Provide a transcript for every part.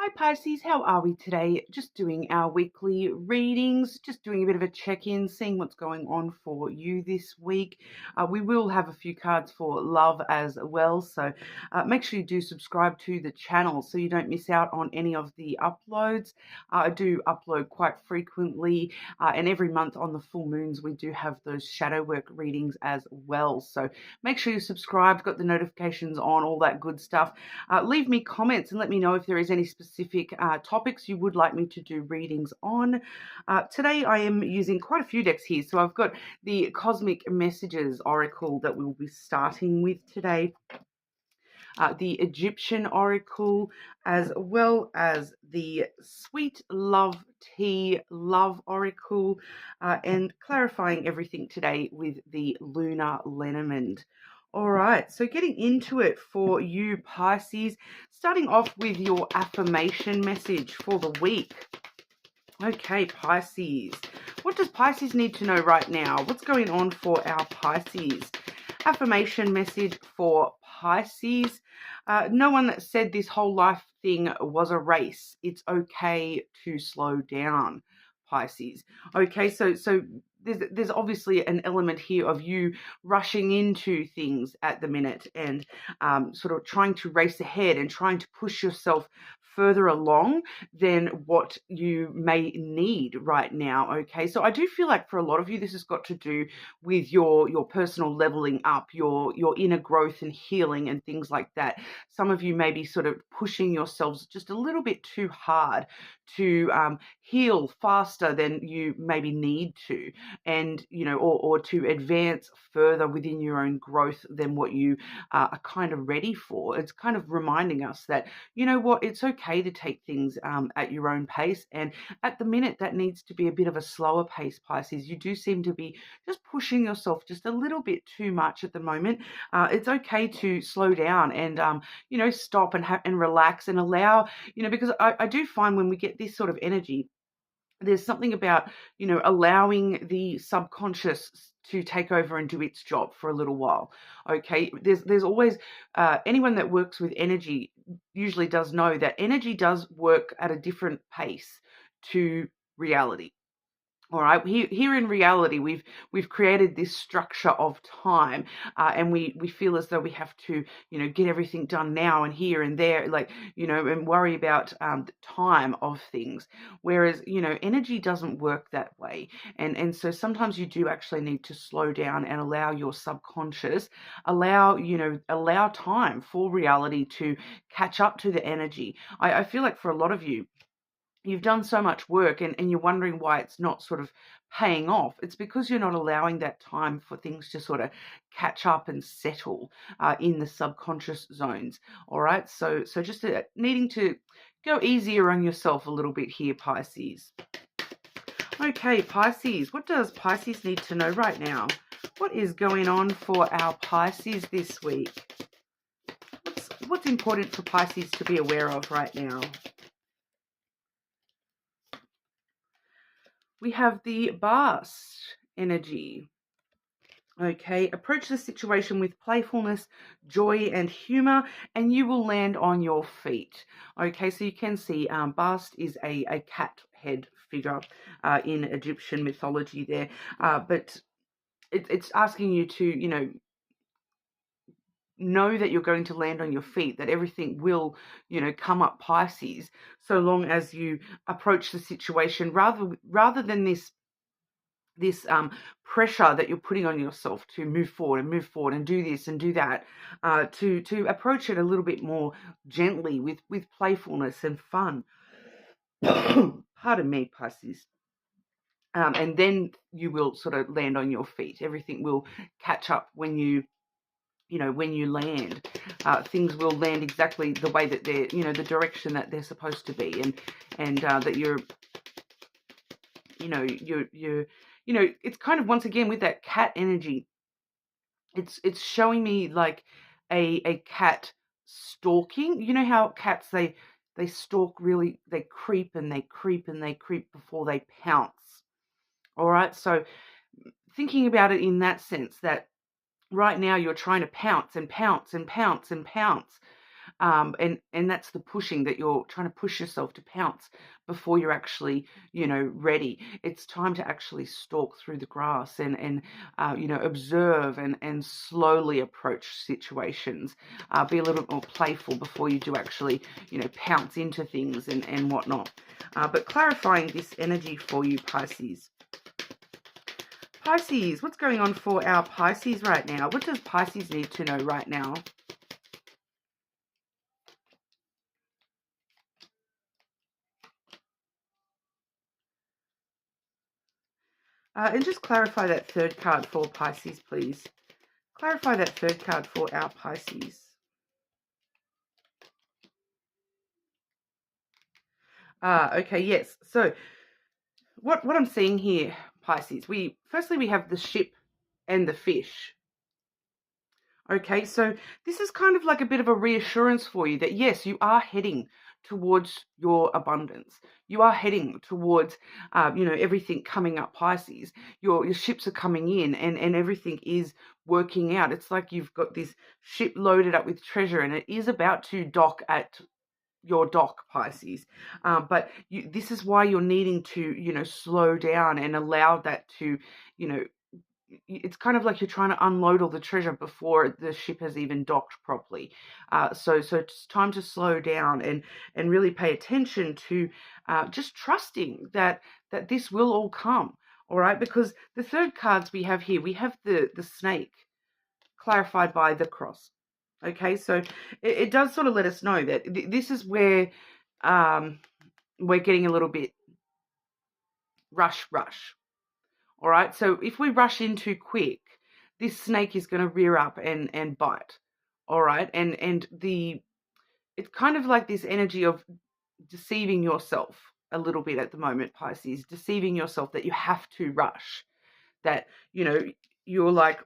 Hi Pisces, how are we today? Just doing our weekly readings, just doing a bit of a check-in, seeing what's going on for you this week. We will have a few cards for love as well, so make sure you do subscribe to the channel so you don't miss out on any of the uploads. I do upload quite frequently, and every month on the full moons we do have those shadow work readings as well. So make sure you're subscribed, got the notifications on, all that good stuff. Leave me comments and let me know if there is any specific topics you would like me to do readings on. Today I am using quite a few decks here. So I've got the Cosmic Messages Oracle that we'll be starting with today. The Egyptian Oracle, as well as the Sweet Love Tea Love Oracle, and clarifying everything today with the Lunar Lenormand. All right, so getting into it for you, Pisces, starting off with your affirmation message for the week. Okay, Pisces. What does Pisces need to know right now? What's going on for our Pisces? Affirmation message for Pisces. No one said this whole life thing was a race. It's okay to slow down, Pisces. Okay, so there's obviously an element here of you rushing into things at the minute and sort of trying to race ahead and trying to push yourself further along than what you may need right now. Okay, so I do feel like for a lot of you this has got to do with your personal leveling up, your inner growth and healing and things like that. Some of you may be sort of pushing yourselves just a little bit too hard to heal faster than you maybe need to, and or to advance further within your own growth than what you are kind of ready for. It's kind of reminding us that, you know what, it's okay to take things at your own pace, and at the minute that needs to be a bit of a slower pace, Pisces. You do seem to be just pushing yourself just a little bit too much at the moment. It's okay to slow down and stop and relax and allow, because I do find when we get this sort of energy, there's something about, allowing the subconscious to take over and do its job for a little while. Okay, there's always anyone that works with energy usually does know that energy does work at a different pace to reality. All right, here in reality, we've created this structure of time, and we feel as though we have to, get everything done now and here and there, like, and worry about the time of things. Whereas, energy doesn't work that way, and so sometimes you do actually need to slow down and allow your subconscious, allow time for reality to catch up to the energy. I feel like for a lot of you, you've done so much work and you're wondering why it's not sort of paying off. It's because you're not allowing that time for things to sort of catch up and settle in the subconscious zones. All right, so just needing to go easier on yourself a little bit here, Pisces. Okay, Pisces, what does Pisces need to know right now? What is going on for our Pisces this week? What's important for Pisces to be aware of right now? We have the Bast energy. Okay, approach the situation with playfulness, joy, and humor, and you will land on your feet. Okay, so you can see Bast is a cat head figure in Egyptian mythology there, but it's asking you to, know that you're going to land on your feet, that everything will, come up, Pisces, so long as you approach the situation rather than this pressure that you're putting on yourself to move forward and do this and do that, to approach it a little bit more gently with playfulness and fun. Pardon me, Pisces. And then you will sort of land on your feet. Everything will catch up when you land. Things will land exactly the way that they're, the direction that they're supposed to be, and that you're it's kind of, once again, with that cat energy, it's showing me like a cat stalking. You know how cats, they stalk, really, they creep and they creep and they creep before they pounce. All right, so thinking about it in that sense, that right now you're trying to pounce and pounce and pounce and pounce, And that's the pushing, that you're trying to push yourself to pounce before you're actually, ready. It's time to actually stalk through the grass and observe and slowly approach situations. Be a little bit more playful before you do actually, pounce into things and whatnot. But clarifying this energy for you, Pisces. Pisces, what's going on for our Pisces right now? What does Pisces need to know right now? And just clarify that third card for Pisces, please. Clarify that third card for our Pisces. Okay, yes. So what I'm seeing here, Pisces, firstly we have the ship and the fish. Okay, so this is kind of like a bit of a reassurance for you that yes, you are heading towards your abundance. You are heading towards, everything coming up, Pisces. Your ships are coming in, and everything is working out. It's like you've got this ship loaded up with treasure, and it is about to dock at your dock, Pisces. But this is why you're needing to, slow down and allow that to, it's kind of like you're trying to unload all the treasure before the ship has even docked properly. So it's time to slow down and really pay attention to just trusting that this will all come. All right, because the third cards we have here, we have the snake clarified by the cross. Okay, so it does sort of let us know that this is where we're getting a little bit rush. All right, so if we rush in too quick, this snake is going to rear up and bite. All right, and it's kind of like this energy of deceiving yourself a little bit at the moment, Pisces, deceiving yourself that you have to rush, that, you're like,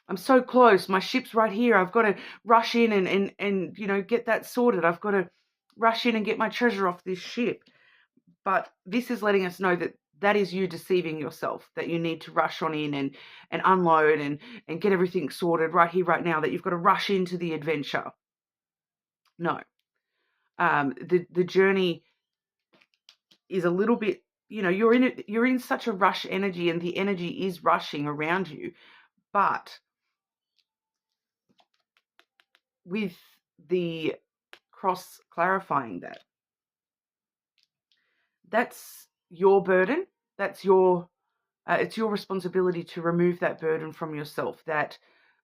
I'm so close, my ship's right here, I've got to rush in and get that sorted, I've got to rush in and get my treasure off this ship. But this is letting us know that that is you deceiving yourself, that you need to rush on in and unload and get everything sorted right here, right now, that you've got to rush into the adventure. No. The journey is a little bit, you're in such a rush energy, and the energy is rushing around you. But with the cross clarifying that, that's your burden. That's your it's your responsibility to remove that burden from yourself, that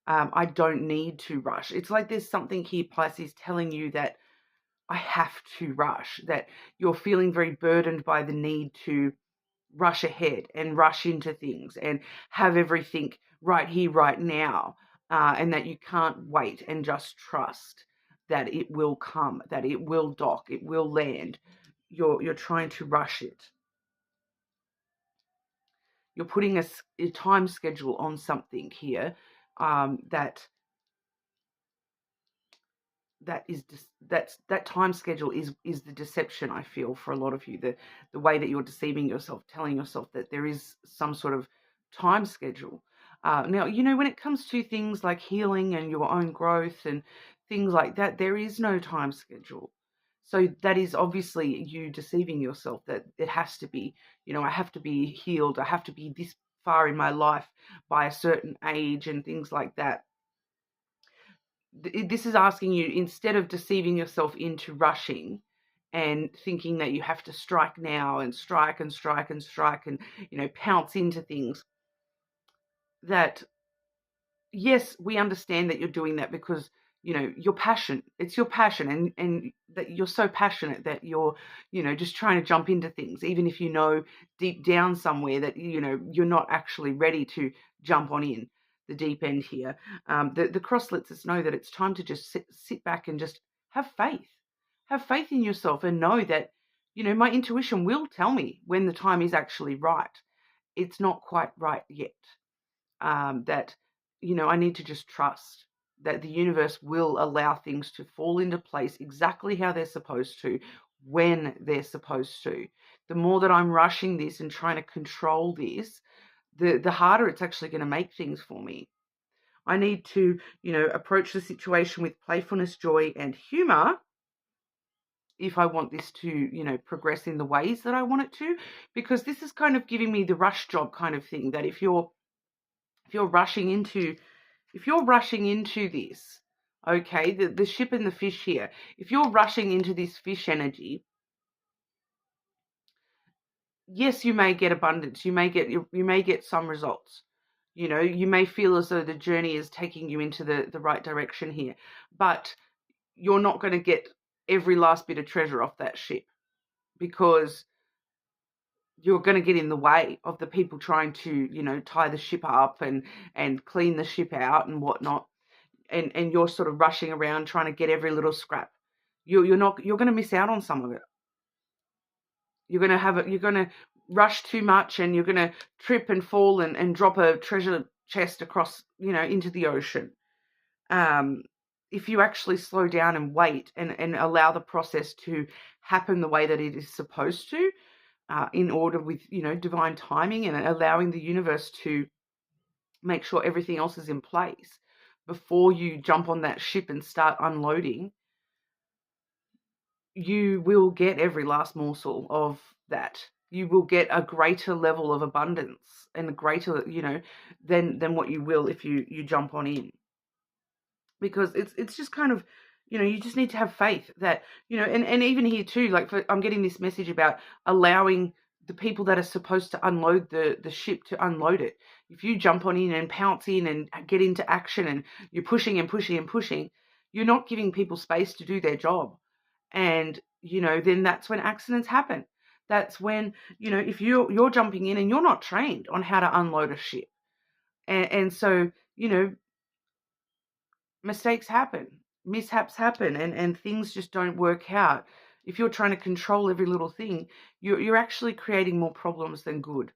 I don't need to rush. It's like there's something here, Pisces, telling you that I have to rush, that you're feeling very burdened by the need to rush ahead and rush into things and have everything right here, right now, and that you can't wait and just trust that it will come, that it will dock, it will land. You're trying to rush it. You're putting a time schedule on something here, that that time schedule is the deception, I feel, for a lot of you. The way that you're deceiving yourself, telling yourself that there is some sort of time schedule. Now, when it comes to things like healing and your own growth and things like that, there is no time schedule. So that is obviously you deceiving yourself, that it has to be, I have to be healed, I have to be this far in my life by a certain age and things like that. This is asking you, instead of deceiving yourself into rushing and thinking that you have to strike now and strike and strike and strike and, pounce into things, that yes, we understand that you're doing that because, your passion, it's your passion, and that you're so passionate that you're, just trying to jump into things, even if deep down somewhere that, you're not actually ready to jump on in the deep end here. The cross lets us know that it's time to just sit back and just have faith. Have faith in yourself and know that, my intuition will tell me when the time is actually right. It's not quite right yet. That, I need to just trust that the universe will allow things to fall into place exactly how they're supposed to, when they're supposed to. The more that I'm rushing this and trying to control this, the harder it's actually going to make things for me. I need to, approach the situation with playfulness, joy, and humor, if I want this to, you know, progress in the ways that I want it to, because this is kind of giving me the rush job kind of thing, that if you're rushing into this, okay, the ship and the fish here, if you're rushing into this fish energy, yes, you may get abundance, you may get some results. You know, you may feel as though the journey is taking you into the right direction here, but you're not going to get every last bit of treasure off that ship, because you're going to get in the way of the people trying to, you know, tie the ship up and clean the ship out and whatnot. And you're sort of rushing around trying to get every little scrap. You're going to miss out on some of it. You're going to rush too much, and you're going to trip and fall and drop a treasure chest across, you know, into the ocean. If you actually slow down and wait and allow the process to happen the way that it is supposed to, in order with, you know, divine timing, and allowing the universe to make sure everything else is in place before you jump on that ship and start unloading, you will get every last morsel of that. You will get a greater level of abundance and a greater, you know, than what you will if you jump on in. Because it's just kind of, you know, you just need to have faith that, you know, and even here too, like I'm getting this message about allowing the people that are supposed to unload the ship to unload it. If you jump on in and pounce in and get into action, and you're pushing and pushing and pushing, you're not giving people space to do their job. And, you know, then that's when accidents happen. That's when, you know, if you're jumping in and you're not trained on how to unload a ship. And so, you know, mistakes happen, mishaps happen, and things just don't work out. If you're trying to control every little thing, you're actually creating more problems than good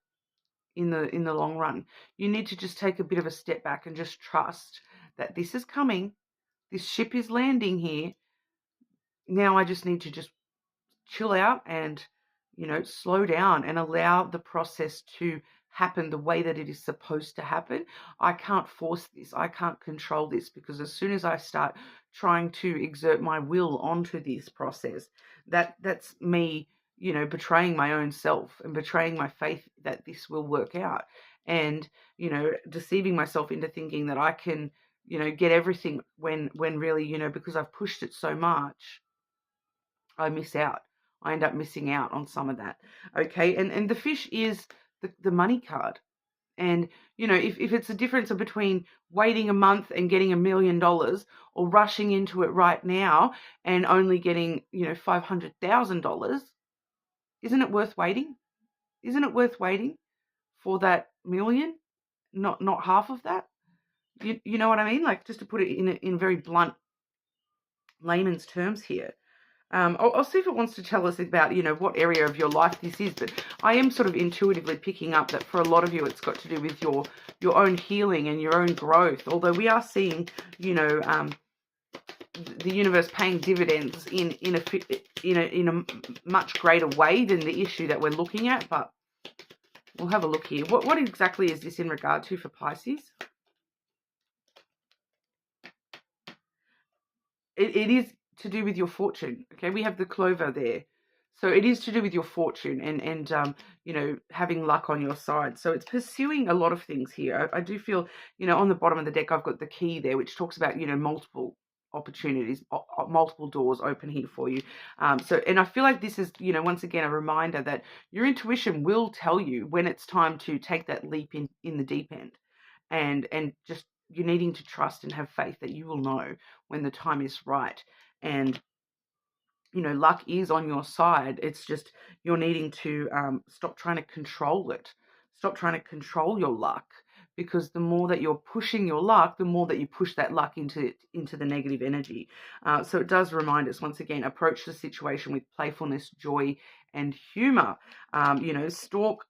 in the long run. You need to just take a bit of a step back and just trust that this is coming. This ship is landing here. Now I just need to just chill out and, you know, slow down and allow the process to happen the way that it is supposed to happen. I can't force this. I can't control this, because as soon as I start trying to exert my will onto this process, that's me, you know, betraying my own self and betraying my faith that this will work out, and, you know, deceiving myself into thinking that I can, you know, get everything when really, you know, because I've pushed it so much, I miss out. I end up missing out on some of that. Okay. And the fish is the money card. And, you know, if it's a difference between waiting a month and getting $1 million, or rushing into it right now and only getting, you know, $500,000, isn't it worth waiting? Isn't it worth waiting for that million? Not half of that. You know what I mean? Like, just to put it in very blunt layman's terms here. I'll see if it wants to tell us about, you know, what area of your life this is, but I am sort of intuitively picking up that for a lot of you, it's got to do with your own healing and your own growth. Although we are seeing, you know, the universe paying dividends in a much greater way than the issue that we're looking at. But we'll have a look here. What exactly is this in regard to for Pisces? It is to do with your fortune. Okay, we have the clover there, so it is to do with your fortune and you know, having luck on your side. So it's pursuing a lot of things here. I do feel, you know, on the bottom of the deck I've got the key there, which talks about, you know, multiple opportunities, multiple doors open here for you. So, and I feel like this is, you know, once again a reminder that your intuition will tell you when it's time to take that leap in the deep end, and just, you're needing to trust and have faith that you will know when the time is right. And, you know, luck is on your side. It's just you're needing to stop trying to control it. Stop trying to control your luck, because the more that you're pushing your luck, the more that you push that luck into the negative energy. So it does remind us, once again, approach the situation with playfulness, joy, and humor. You know, stalk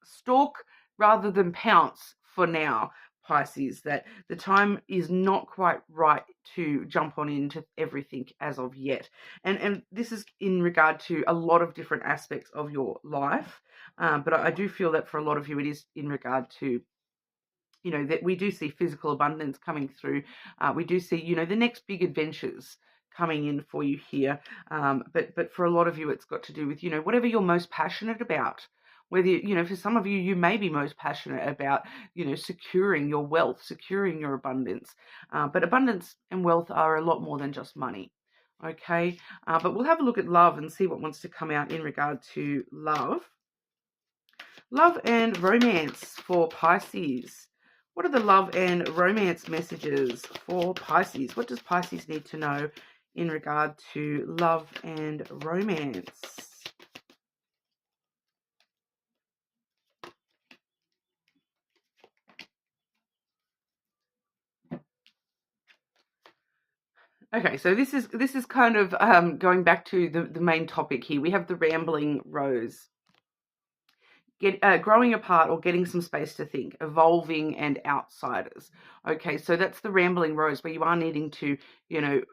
rather than pounce for now, Pisces, that the time is not quite right to jump on into everything as of yet. And this is in regard to a lot of different aspects of your life. But I do feel that for a lot of you, it is in regard to, you know, that we do see physical abundance coming through. We do see, you know, the next big adventures coming in for you here. But for a lot of you, it's got to do with, whatever you're most passionate about. Whether, for some of you, you may be most passionate about, securing your wealth, securing your abundance. But abundance and wealth are a lot more than just money. Okay. But we'll have a look at love and see what wants to come out in regard to love. Love and romance for Pisces. What are the love and romance messages for Pisces? What does Pisces need to know in regard to love and romance? Okay, so this is kind of going back to the main topic here. We have the rambling rose. Growing apart or getting some space to think, evolving and outsiders. Okay, so that's the rambling rose, where you are needing to,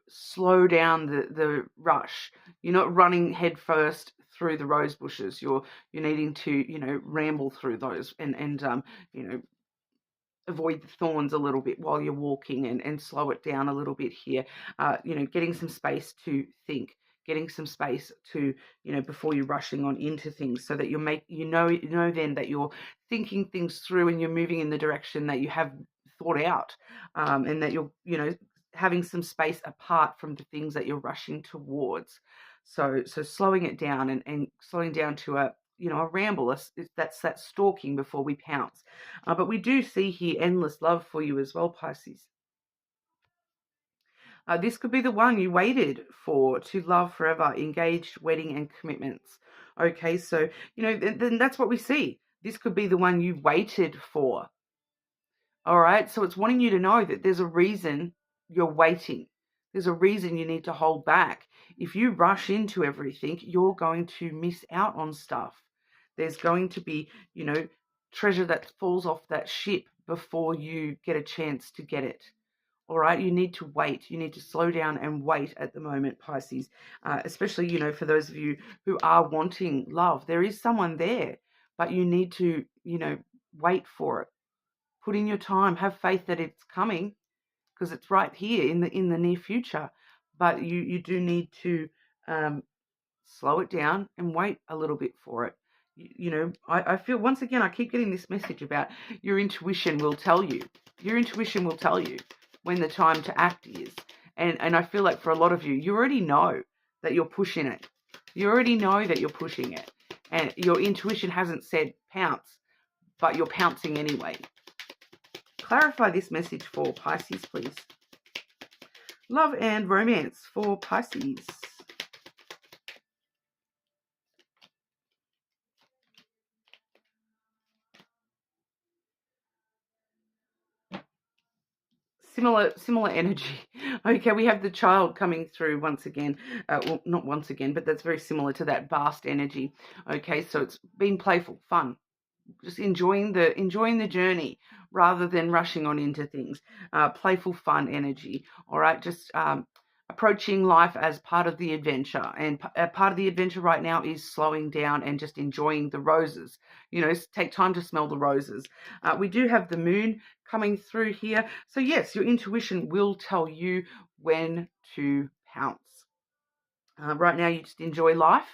slow down the rush. You're not running head first through the rose bushes. You're needing to, ramble through those and avoid the thorns a little bit while you're walking and slow it down a little bit here. Getting some space to think, getting some space to, before you're rushing on into things, so that you know then that you're thinking things through and you're moving in the direction that you have thought out, and that you're, having some space apart from the things that you're rushing towards. So slowing it down and slowing down to a ramble. That's that stalking before we pounce. But we do see here endless love for you as well, Pisces. This could be the one you waited for, to love forever, engaged, wedding, and commitments. Okay, so, then that's what we see. This could be the one you waited for. All right, so it's wanting you to know that there's a reason you're waiting. There's a reason you need to hold back. If you rush into everything, you're going to miss out on stuff. There's going to be, treasure that falls off that ship before you get a chance to get it. All right, you need to wait. You need to slow down and wait at the moment, Pisces, especially, for those of you who are wanting love. There is someone there, but you need to, wait for it. Put in your time. Have faith that it's coming, because it's right here in the near future. But you do need to slow it down and wait a little bit for it. I feel, once again, I keep getting this message about your intuition will tell you. Your intuition will tell you when the time to act is. And I feel like for a lot of you, you already know that you're pushing it. You already know that you're pushing it. And your intuition hasn't said pounce, but you're pouncing anyway. Clarify this message for Pisces, please. Love and romance for Pisces. Similar energy. Okay, we have the child coming through once again. Well, not once again, but that's very similar to that vast energy. Okay, so it's being playful, fun, just enjoying the journey rather than rushing on into things. Playful, fun energy. All right, just approaching life as part of the adventure, and part of the adventure right now is slowing down and just enjoying the roses. Take time to smell the roses. We do have the moon coming through here, so yes, your intuition will tell you when to pounce. Right now, you just enjoy life.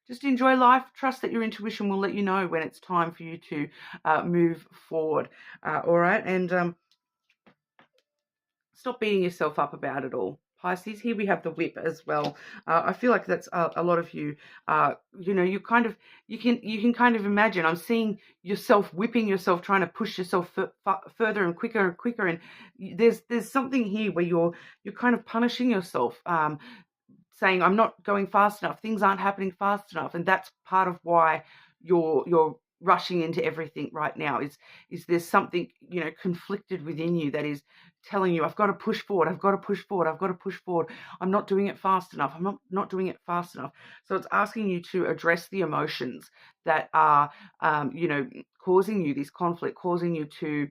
Just enjoy life. Trust that your intuition will let you know when it's time for you to move forward. All right, and stop beating yourself up about it all. Pisces, here we have the whip as well. I feel like that's a lot of you. You can kind of imagine. I'm seeing yourself whipping yourself, trying to push yourself further and quicker, and there's something here where you're kind of punishing yourself. Saying, I'm not going fast enough, things aren't happening fast enough, and that's part of why you're rushing into everything right now. Is there's something conflicted within you that is telling you, I've got to push forward, I've got to push forward, I've got to push forward. I'm not doing it fast enough. I'm not doing it fast enough. So it's asking you to address the emotions that are causing you this conflict, causing you to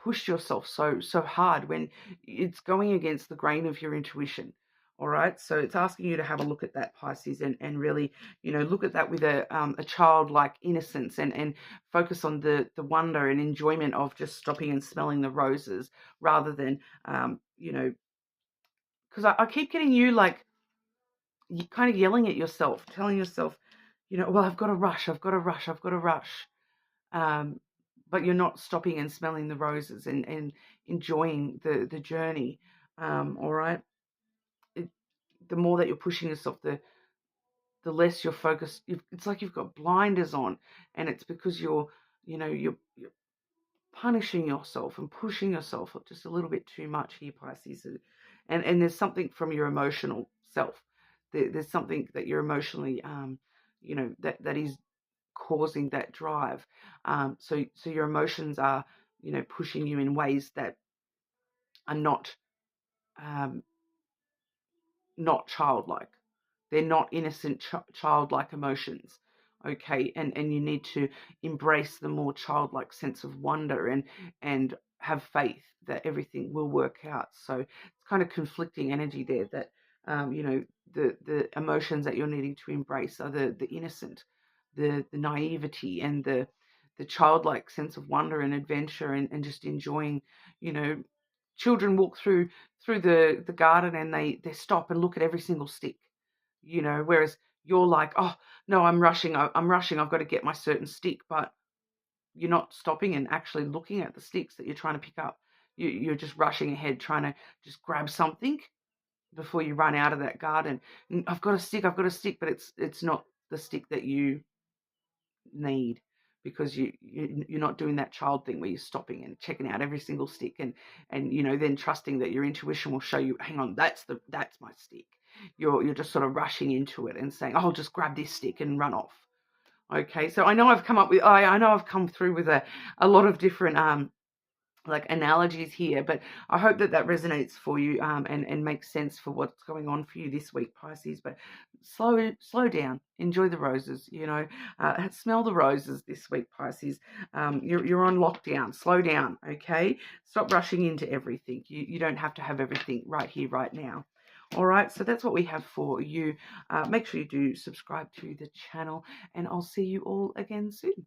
push yourself so hard when it's going against the grain of your intuition. All right, so it's asking you to have a look at that, Pisces, and really, look at that with a childlike innocence, and focus on the wonder and enjoyment of just stopping and smelling the roses, rather than, because I keep getting you like, you kind of yelling at yourself, telling yourself, well, I've got to rush, I've got to rush, I've got to rush. But you're not stopping and smelling the roses and enjoying the journey. All right. The more that you're pushing yourself, the less you're focused. It's like you've got blinders on, and it's because you're punishing yourself and pushing yourself just a little bit too much here, Pisces. And there's something from your emotional self. There's something that you're emotionally, that is causing that drive. So your emotions are, pushing you in ways that are um, not childlike. They're not innocent childlike emotions. Okay, and you need to embrace the more childlike sense of wonder and have faith that everything will work out. So it's kind of conflicting energy there that the emotions that you're needing to embrace are the innocent, the naivety, and the childlike sense of wonder and adventure, and just enjoying, children walk through the garden and they stop and look at every single stick, whereas you're like, oh no, I'm rushing, I've got to get my certain stick, but you're not stopping and actually looking at the sticks that you're trying to pick up. You're just rushing ahead, trying to just grab something before you run out of that garden. And I've got a stick, but it's not the stick that you need, because you're not doing that child thing where you're stopping and checking out every single stick and then trusting that your intuition will show you, hang on, that's my stick. You're just sort of rushing into it and saying, oh, I'll just grab this stick and run off. Okay, so I know I've come through with a lot of different like analogies here, but I hope that resonates for you, and makes sense for what's going on for you this week, Pisces. But slow down, enjoy the roses, smell the roses this week, Pisces. You're on lockdown. Slow down, okay? Stop rushing into everything. You don't have to have everything right here, right now. All right, so that's what we have for you. Make sure you do subscribe to the channel, and I'll see you all again soon.